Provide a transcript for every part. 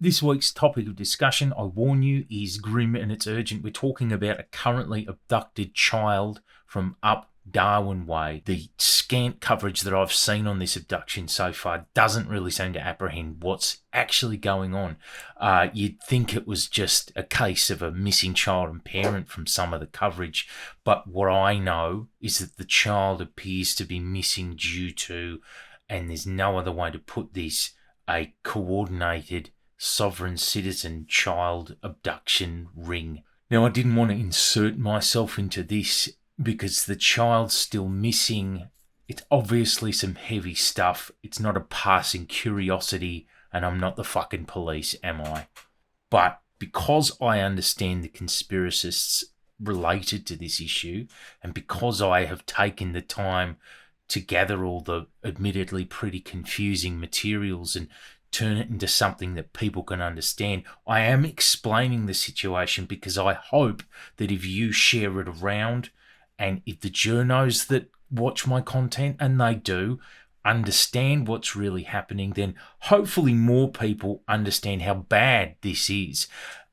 This week's topic of discussion, I warn you, is grim and it's urgent. We're talking about a currently abducted child from up Darwin Way. The scant coverage that I've seen on this abduction so far doesn't really seem to apprehend what's actually going on. You'd think it was just a case of a missing child and parent from some of the coverage, but what I know is that the child appears to be missing due to, and there's no other way to put this, a coordinated sovereign citizen child abduction ring. Now, I didn't want to insert myself into this because the child's still missing. It's obviously some heavy stuff. It's not a passing curiosity, and I'm not the fucking police, am I? But because I understand the conspiracists related to this issue, and because I have taken the time to gather all the admittedly pretty confusing materials and turn it into something that people can understand, I am explaining the situation because I hope that if you share it around, and if the journos that watch my content, and they do, understand what's really happening, then hopefully more people understand how bad this is,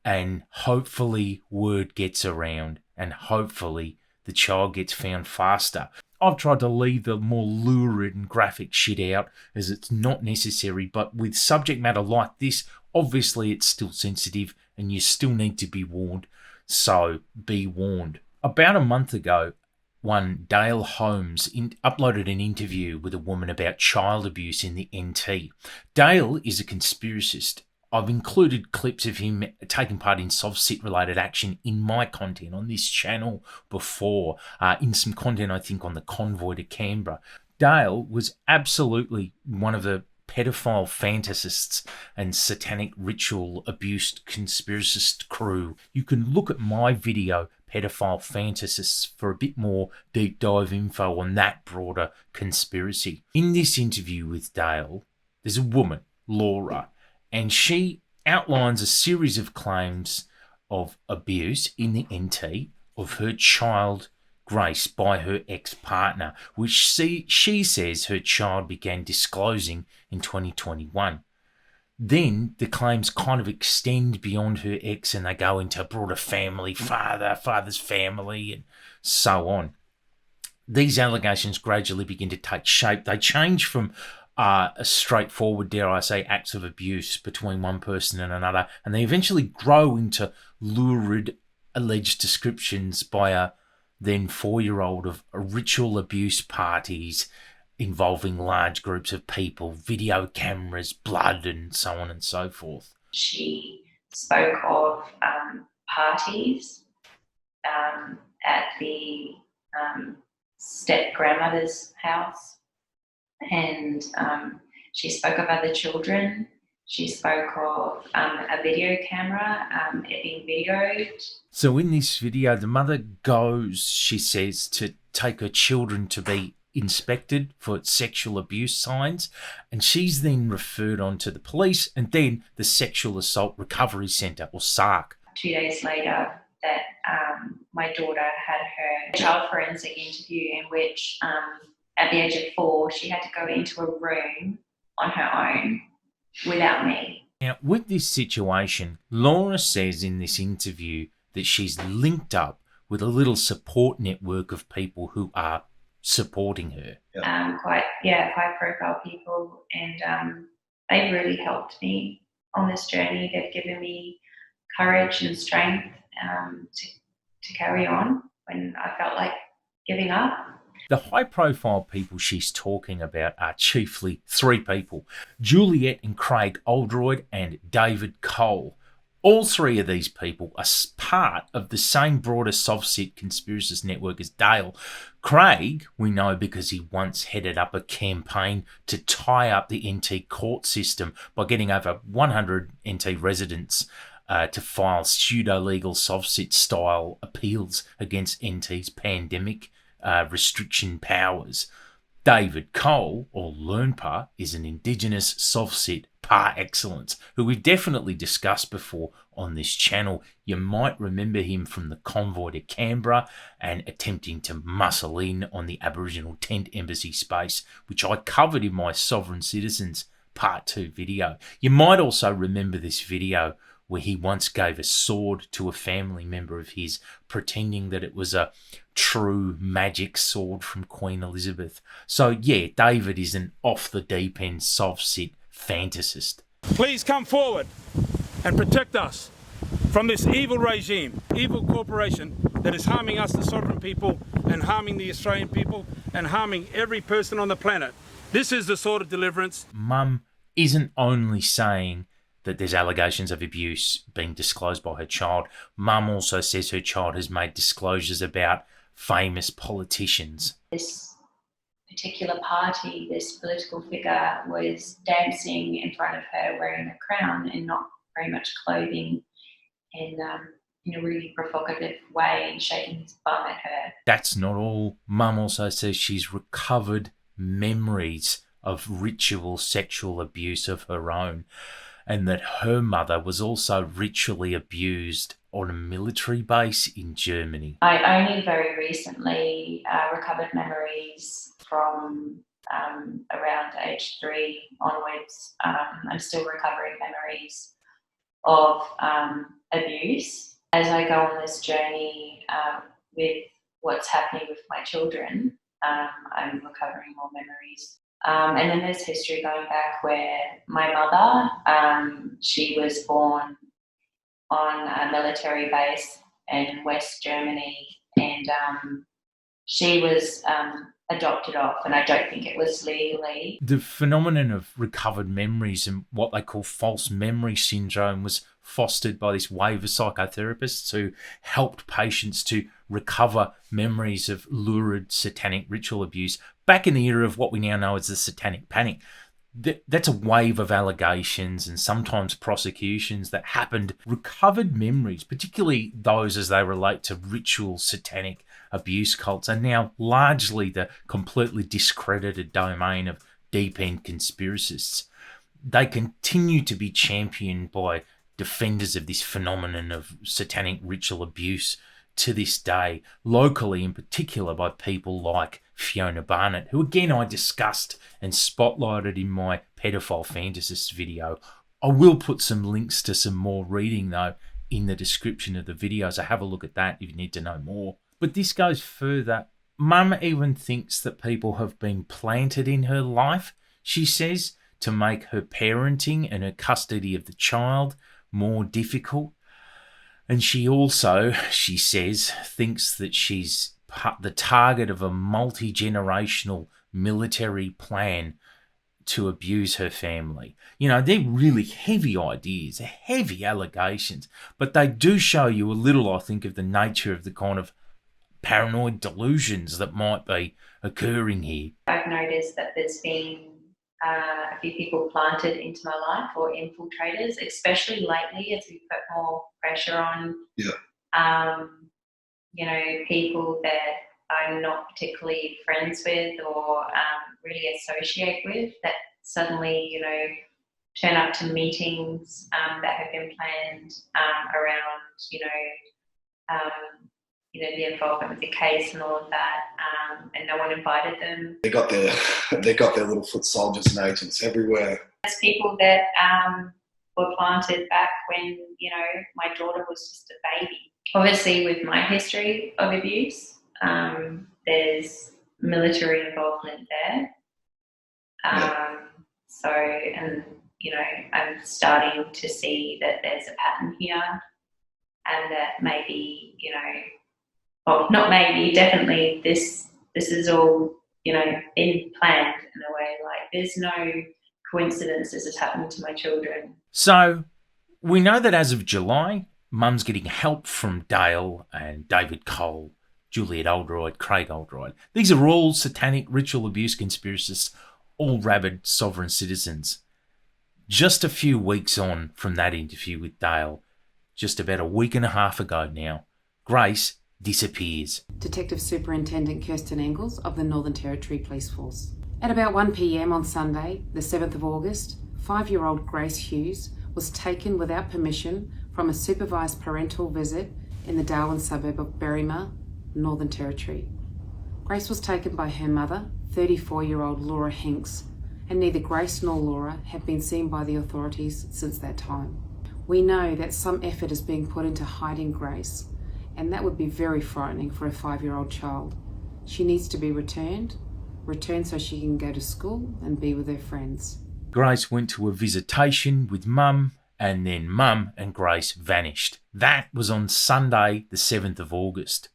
and hopefully word gets around, and hopefully the child gets found faster. I've tried to leave the more lurid and graphic shit out as it's not necessary, but with subject matter like this, obviously it's still sensitive and you still need to be warned, so be warned. About a month ago, one Dale Holmes uploaded an interview with a woman about child abuse in the NT. Dale is a conspiracist. I've included clips of him taking part in SovCit-related action in my content on this channel before, in some content I think on the convoy to Canberra. Dale was absolutely one of the pedophile fantasists and satanic ritual abuse conspiracist crew. You can look at my video, Pedophile Fantasists, for a bit more deep dive info on that broader conspiracy. In this interview with Dale, there's a woman, Laura, and she outlines a series of claims of abuse in the NT of her child Grace by her ex-partner, which she says her child began disclosing in 2021. Then the claims kind of extend beyond her ex and they go into broader family, father's family, and so on. These allegations gradually begin to take shape. They change from a straightforward, dare I say, acts of abuse between one person and another, and they eventually grow into lurid alleged descriptions by a then 4-year-old of ritual abuse parties involving large groups of people, video cameras, blood, and so on and so forth. She spoke of parties at the step-grandmother's house, and she spoke of other children. She spoke of a video camera, it being videoed. So in this video, the mother goes, she says, to take her children to be inspected for sexual abuse signs, and she's then referred on to the police and then the Sexual Assault Recovery Centre, or SARC. 2 days later, that my daughter had her child forensic interview in which, at the age of 4, she had to go into a room on her own without me. Now, with this situation, Laura says in this interview that she's linked up with a little support network of people who are supporting her. Quite high profile people, and they really helped me on this journey. They've given me courage and strength to carry on when I felt like giving up. The high-profile people she's talking about are chiefly 3 people: Juliet and Craig Oldroyd and David Cole. All 3 of these people are part of the same broader SovCit conspiracist network as Dale. Craig, we know because he once headed up a campaign to tie up the NT court system by getting over 100 NT residents to file pseudo-legal SovCit-style appeals against NT's pandemic restriction powers. David Cole, or Lernpa, is an Indigenous SovCit par excellence, who we've definitely discussed before on this channel. You might remember him from the convoy to Canberra and attempting to muscle in on the Aboriginal tent embassy space, which I covered in my Sovereign Citizens part 2 video. You might also remember this video where he once gave a sword to a family member of his, pretending that it was a true magic sword from Queen Elizabeth. So yeah, David is an off-the-deep-end, soft-sit fantasist. Please come forward and protect us from this evil regime, evil corporation that is harming us, the sovereign people, and harming the Australian people, and harming every person on the planet. This is the sort of deliverance. Mum isn't only saying that there's allegations of abuse being disclosed by her child. Mum also says her child has made disclosures about famous politicians. This particular party, this political figure, was dancing in front of her wearing a crown and not very much clothing, and in a really provocative way, and shaking his bum at her. That's not all. Mum also says she's recovered memories of ritual sexual abuse of her own, and that her mother was also ritually abused on a military base in Germany. I only very recently recovered memories from around age 3 onwards. I'm still recovering memories of abuse. As I go on this journey with what's happening with my children, I'm recovering more memories. And then there's history going back where my mother, she was born on a military base in West Germany, and she was adopted off, and I don't think it was legally. The phenomenon of recovered memories and what they call false memory syndrome was fostered by this wave of psychotherapists who helped patients to recover memories of lurid satanic ritual abuse back in the era of what we now know as the Satanic Panic. That's a wave of allegations and sometimes prosecutions that happened. Recovered memories, particularly those as they relate to ritual satanic abuse cults, are now largely the completely discredited domain of deep-end conspiracists. They continue to be championed by defenders of this phenomenon of satanic ritual abuse to this day, locally in particular by people like Fiona Barnett, who again I discussed and spotlighted in my Pedophile Fantasists video. I will put some links to some more reading though in the description of the video, so have a look at that if you need to know more. But this goes further. Mum even thinks that people have been planted in her life, she says, to make her parenting and her custody of the child more difficult. And she also, she says, thinks that she's the target of a multi-generational military plan to abuse her family. You know, they're really heavy ideas, they're heavy allegations, but they do show you a little, I think, of the nature of the kind of paranoid delusions that might be occurring here. I've noticed that there's been a few people planted into my life, or infiltrators, especially lately as we put more pressure on. You know, people that I'm not particularly friends with or really associate with, that suddenly, you know, turn up to meetings that have been planned around, the involvement with the case and all of that, and no one invited them. They got their little foot soldiers and agents everywhere. There's people that were planted back when, you know, my daughter was just a baby. Obviously, with my history of abuse, there's military involvement there. So, and, you know, I'm starting to see that there's a pattern here, and that maybe, you know, well, not maybe, definitely this is all, you know, been planned in a way. Like, there's no coincidence this is happening to my children. So we know that as of July, Mum's getting help from Dale and David Cole, Juliet Oldroyd, Craig Oldroyd. These are all satanic ritual abuse conspiracists, all rabid sovereign citizens. Just a few weeks on from that interview with Dale, just about a week and a half ago now, Grace disappears. Detective Superintendent Kirsten Engels of the Northern Territory Police Force. At about 1 p.m. on Sunday, the 7th of August, 5-year-old Grace Hughes was taken without permission from a supervised parental visit in the Darwin suburb of Berrima, Northern Territory. Grace was taken by her mother, 34-year-old Laura Hinks, and neither Grace nor Laura have been seen by the authorities since that time. We know that some effort is being put into hiding Grace, and that would be very frightening for a 5-year-old child. She needs to be returned so she can go to school and be with her friends. Grace went to a visitation with Mum, and then Mum and Grace vanished. That was on Sunday, the 7th of August.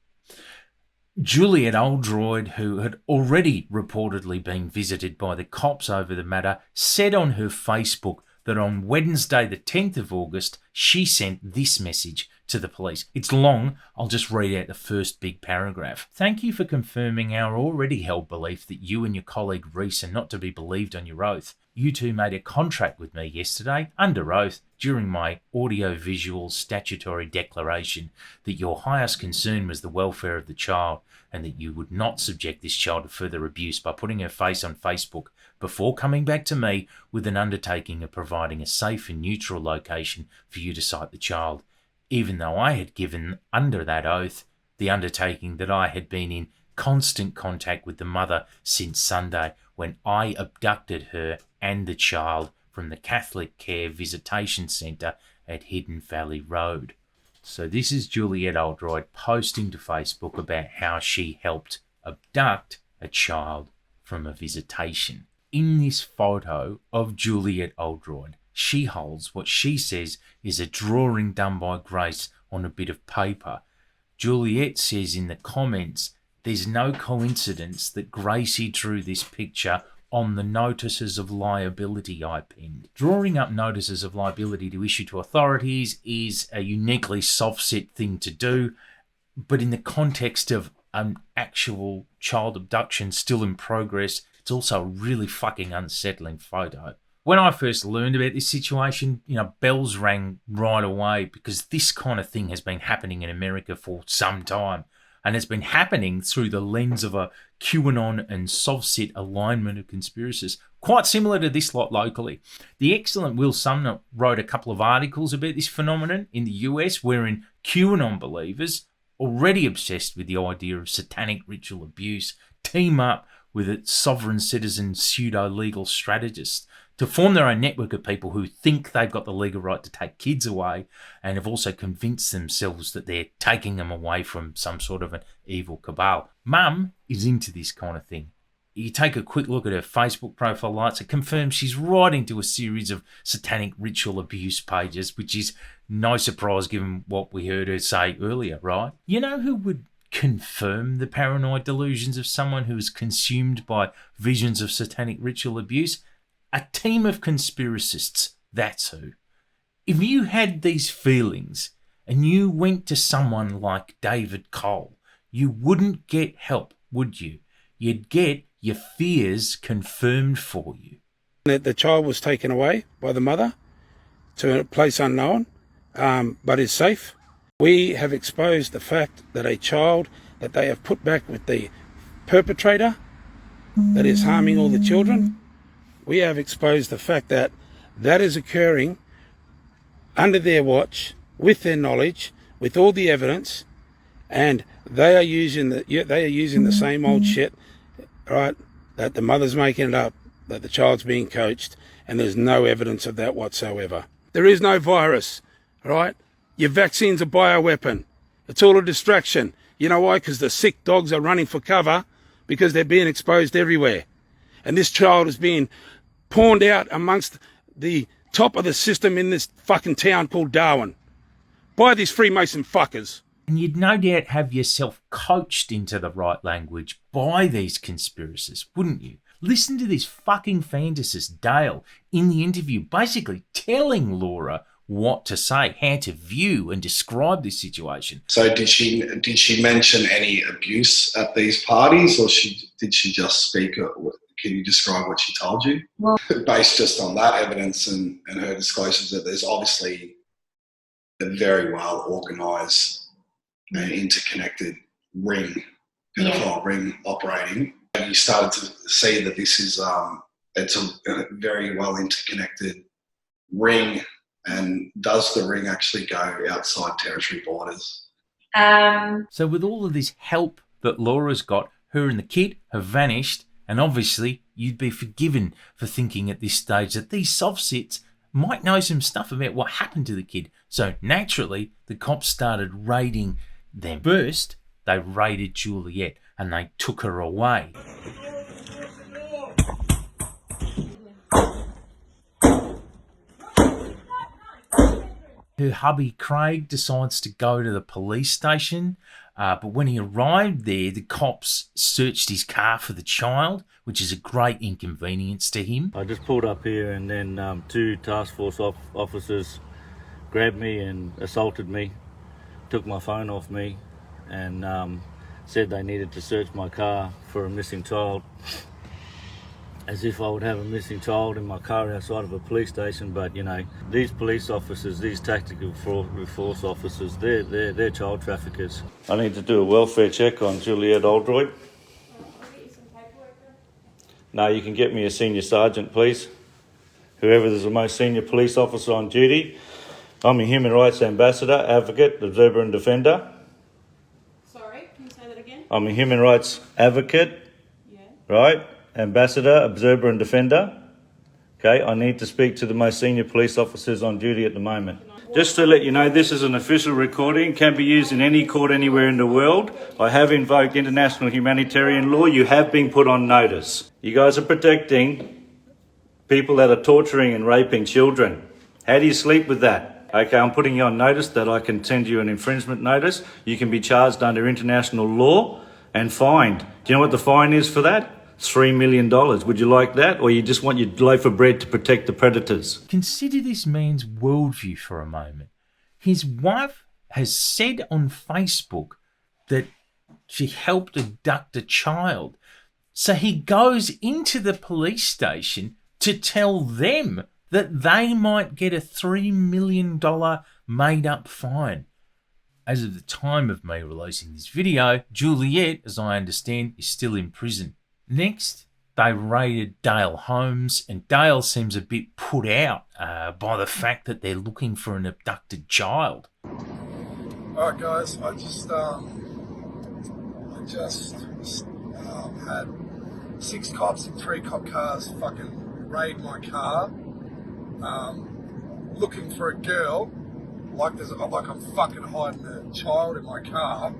Juliet Oldroyd, who had already reportedly been visited by the cops over the matter, said on her Facebook that on Wednesday, the 10th of August, she sent this message to the police. It's long. I'll just read out the first big paragraph. Thank you for confirming our already held belief that you and your colleague Reese are not to be believed on your oath. You two made a contract with me yesterday, under oath, during my audio-visual statutory declaration that your highest concern was the welfare of the child and that you would not subject this child to further abuse by putting her face on Facebook before coming back to me with an undertaking of providing a safe and neutral location for you to cite the child, even though I had given under that oath the undertaking that I had been in constant contact with the mother since Sunday when I abducted her and the child from the Catholic Care Visitation Centre at Hidden Valley Road. So this is Juliet Oldroyd posting to Facebook about how she helped abduct a child from a visitation. In this photo of Juliet Oldroyd, she holds what she says is a drawing done by Grace on a bit of paper. Juliet says in the comments, there's no coincidence that Gracie drew this picture on the notices of liability I penned. Drawing up notices of liability to issue to authorities is a uniquely soft-set thing to do, but in the context of an actual child abduction still in progress, it's also a really fucking unsettling photo. When I first learned about this situation, bells rang right away because this kind of thing has been happening in America for some time. And it's been happening through the lens of a QAnon and soft-set alignment of conspiracists, quite similar to this lot locally. The excellent Will Sumner wrote a couple of articles about this phenomenon in the US, wherein QAnon believers, already obsessed with the idea of satanic ritual abuse, team up with its sovereign citizen pseudo-legal strategists to form their own network of people who think they've got the legal right to take kids away and have also convinced themselves that they're taking them away from some sort of an evil cabal. Mum is into this kind of thing. You take a quick look at her Facebook profile lights, it confirms she's right into a series of satanic ritual abuse pages, which is no surprise given what we heard her say earlier, right? You know who would confirm the paranoid delusions of someone who is consumed by visions of satanic ritual abuse? A team of conspiracists, that's who. If you had these feelings and you went to someone like David Cole, you wouldn't get help, would you? You'd get your fears confirmed for you. The child was taken away by the mother to a place unknown, but is safe. We have exposed the fact that a child that they have put back with the perpetrator that is harming all the children, we have exposed the fact that that is occurring under their watch, with their knowledge, with all the evidence, and they are using the same old shit, right? That the mother's making it up, that the child's being coached, and there's no evidence of that whatsoever. There is no virus, right? Your vaccine's a bioweapon. It's all a distraction. You know why? Because the sick dogs are running for cover because they're being exposed everywhere. And this child is being pawned out amongst the top of the system in this fucking town called Darwin by these Freemason fuckers. And you'd no doubt have yourself coached into the right language by these conspiracists, wouldn't you? Listen to this fucking fantasist Dale in the interview basically telling Laura what to say, how to view and describe this situation. So did she mention any abuse at these parties, or did she just speak? Can you describe what she told you? Well, based just on that evidence and her disclosures, that there's obviously a very well organised and interconnected pedophile ring operating. And you started to see that this is it's a very well interconnected ring. And does the ring actually go outside territory borders? So with all of this help that Laura's got, her and the kid have vanished, And obviously, you'd be forgiven for thinking at this stage that these soft-sits might know some stuff about what happened to the kid. So naturally, the cops started raiding them. First, they raided Juliet and they took her away. Her hubby Craig decides to go to the police station, but when he arrived there, the cops searched his car for the child, which is a great inconvenience to him. I just pulled up here and then two task force officers grabbed me and assaulted me, took my phone off me, and said they needed to search my car for a missing child. As if I would have a missing child in my car outside of a police station. But you know, these police officers, these tactical force officers, they're child traffickers. I need to do a welfare check on Juliet Oldroyd. No, you can get me a senior sergeant, please. Whoever is the most senior police officer on duty. I'm a human rights ambassador, advocate, observer and defender. Sorry, can you say that again? I'm a human rights advocate, right? Ambassador, observer and defender. Okay, I need to speak to the most senior police officers on duty at the moment. Just to let you know, this is an official recording, can be used in any court anywhere in the world. I have invoked international humanitarian law. You have been put on notice. You guys are protecting people that are torturing and raping children. How do you sleep with that? Okay, I'm putting you on notice that I can send you an infringement notice. You can be charged under international law and fined. Do you know what the fine is for that? $3 million. Would you like that? Or you just want your loaf of bread to protect the predators? Consider this man's worldview for a moment. His wife has said on Facebook that she helped abduct a child. So he goes into the police station to tell them that they might get a $3 million made-up fine. As of the time of me releasing this video, Juliet, as I understand, is still in prison. Next, they raided Dale Holmes, and Dale seems a bit put out by the fact that they're looking for an abducted child. Alright guys, I just had 6 cops in 3 cop cars fucking raid my car, looking for a girl, like I'm fucking hiding a child in my car,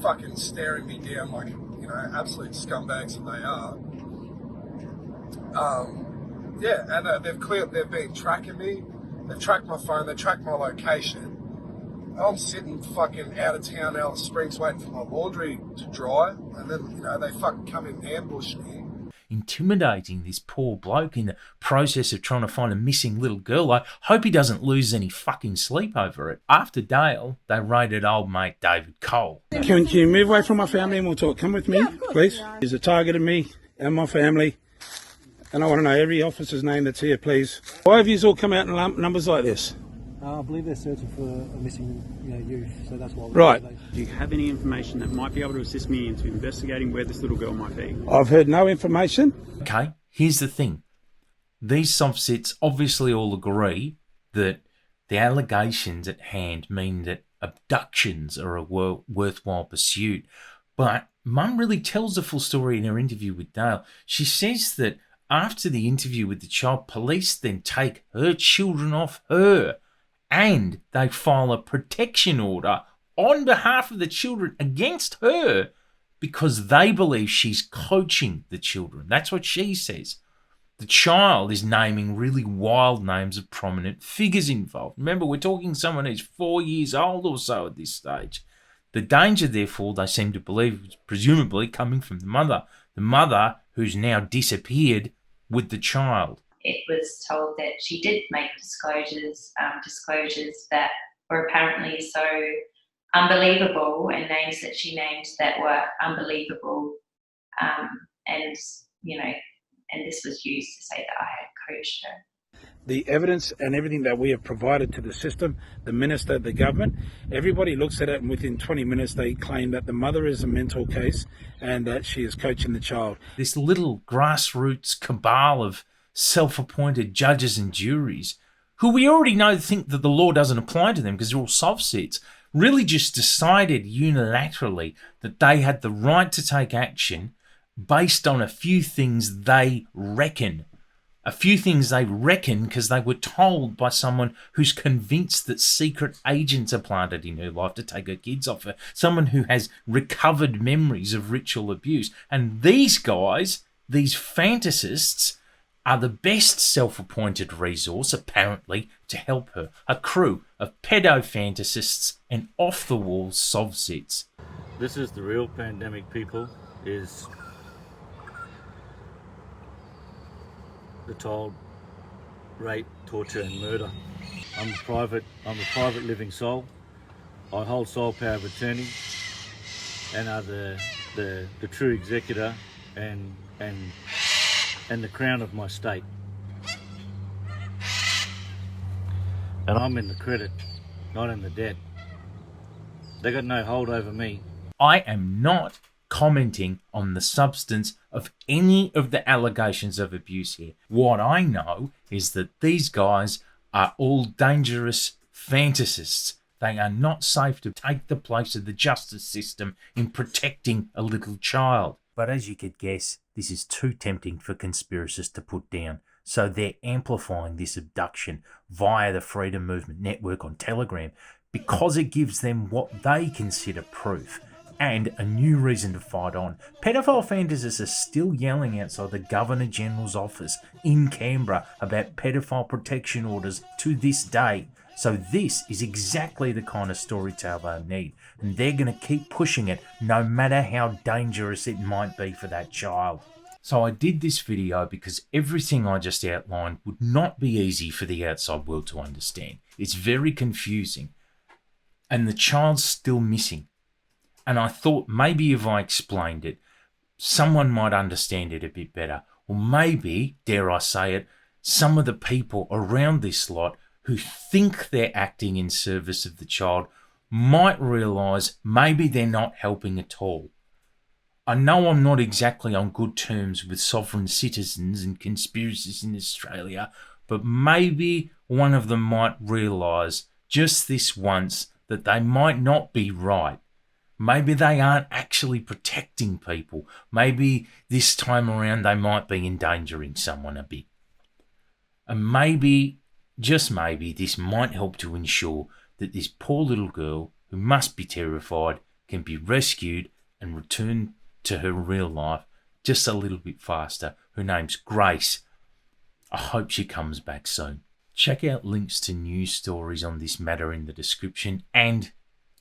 fucking staring me down like, you know, absolute scumbags that they are. And they've been tracking me. They've tracked my phone. They tracked my location. I'm sitting fucking out of town, Alice Springs, waiting for my laundry to dry, and then, you know, they fucking come in and ambush me. Intimidating this poor bloke in the process of trying to find a missing little girl. I hope he doesn't lose any fucking sleep over it. After Dale, they raided old mate David Cole. Can you move away from my family and we'll talk? Come with me, please. He's a target of me and my family. And I want to know every officer's name that's here, please. Why have you all come out in numbers like this? I believe they're searching for a missing youth, so that's why. Right. Do you have any information that might be able to assist me into investigating where this little girl might be? I've heard no information. Okay, here's the thing. These soft-sits obviously all agree that the allegations at hand mean that abductions are a worthwhile pursuit. But Mum really tells the full story in her interview with Dale. She says that after the interview with the child, police then take her children off her, and they file a protection order on behalf of the children against her because they believe she's coaching the children. That's what she says. The child is naming really wild names of prominent figures involved. Remember, we're talking someone who's 4 years old or so at this stage. The danger, therefore, they seem to believe, is presumably coming from the mother who's now disappeared with the child. It was told that she did make disclosures that were apparently so unbelievable, and names that she named that were unbelievable, and this was used to say that I had coached her. The evidence and everything that we have provided to the system, the minister, the government, everybody looks at it, and within 20 minutes they claim that the mother is a mental case and that she is coaching the child. This little grassroots cabal of self-appointed judges and juries, who we already know think that the law doesn't apply to them because they're all soft-sits, really just decided unilaterally that they had the right to take action based on a few things they reckon. A few things they reckon because they were told by someone who's convinced that secret agents are planted in her life to take her kids off her. Someone who has recovered memories of ritual abuse. And these guys, these fantasists, are the best self-appointed resource, apparently, to help her. A crew of pedo-fantasists and off-the-wall sovsits. This is the real pandemic, people, is the child rape, torture and murder. I'm a private living soul. I hold sole power of attorney and are the true executor and the crown of my state. And I'm in the credit, not in the debt. They got no hold over me. I am not commenting on the substance of any of the allegations of abuse here. What I know is that these guys are all dangerous fantasists. They are not safe to take the place of the justice system in protecting a little child. But as you could guess, this is too tempting for conspiracists to put down. So they're amplifying this abduction via the Freedom Movement Network on Telegram because it gives them what they consider proof and a new reason to fight on. Pedophile fantasists are still yelling outside the Governor-General's office in Canberra about pedophile protection orders to this day. So this is exactly the kind of storytale they need, and they're going to keep pushing it no matter how dangerous it might be for that child. So I did this video because everything I just outlined would not be easy for the outside world to understand. It's very confusing, and the child's still missing. And I thought maybe if I explained it, someone might understand it a bit better. Or maybe, dare I say it, some of the people around this lot who think they're acting in service of the child might realise maybe they're not helping at all. I know I'm not exactly on good terms with sovereign citizens and conspiracists in Australia, but maybe one of them might realise just this once that they might not be right. Maybe they aren't actually protecting people. Maybe this time around they might be endangering someone a bit. And maybe, just maybe, this might help to ensure that this poor little girl, who must be terrified, can be rescued and returned to her real life just a little bit faster. Her name's Grace. I hope she comes back soon. Check out links to news stories on this matter in the description and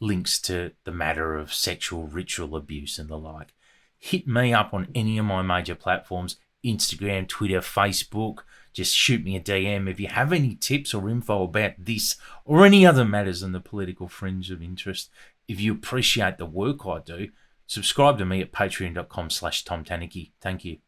links to the matter of sexual ritual abuse and the like. Hit me up on any of my major platforms, Instagram, Twitter, Facebook. Just shoot me a DM if you have any tips or info about this or any other matters on the political fringe of interest. If you appreciate the work I do, subscribe to me at patreon.com/TomTanicky. Thank you.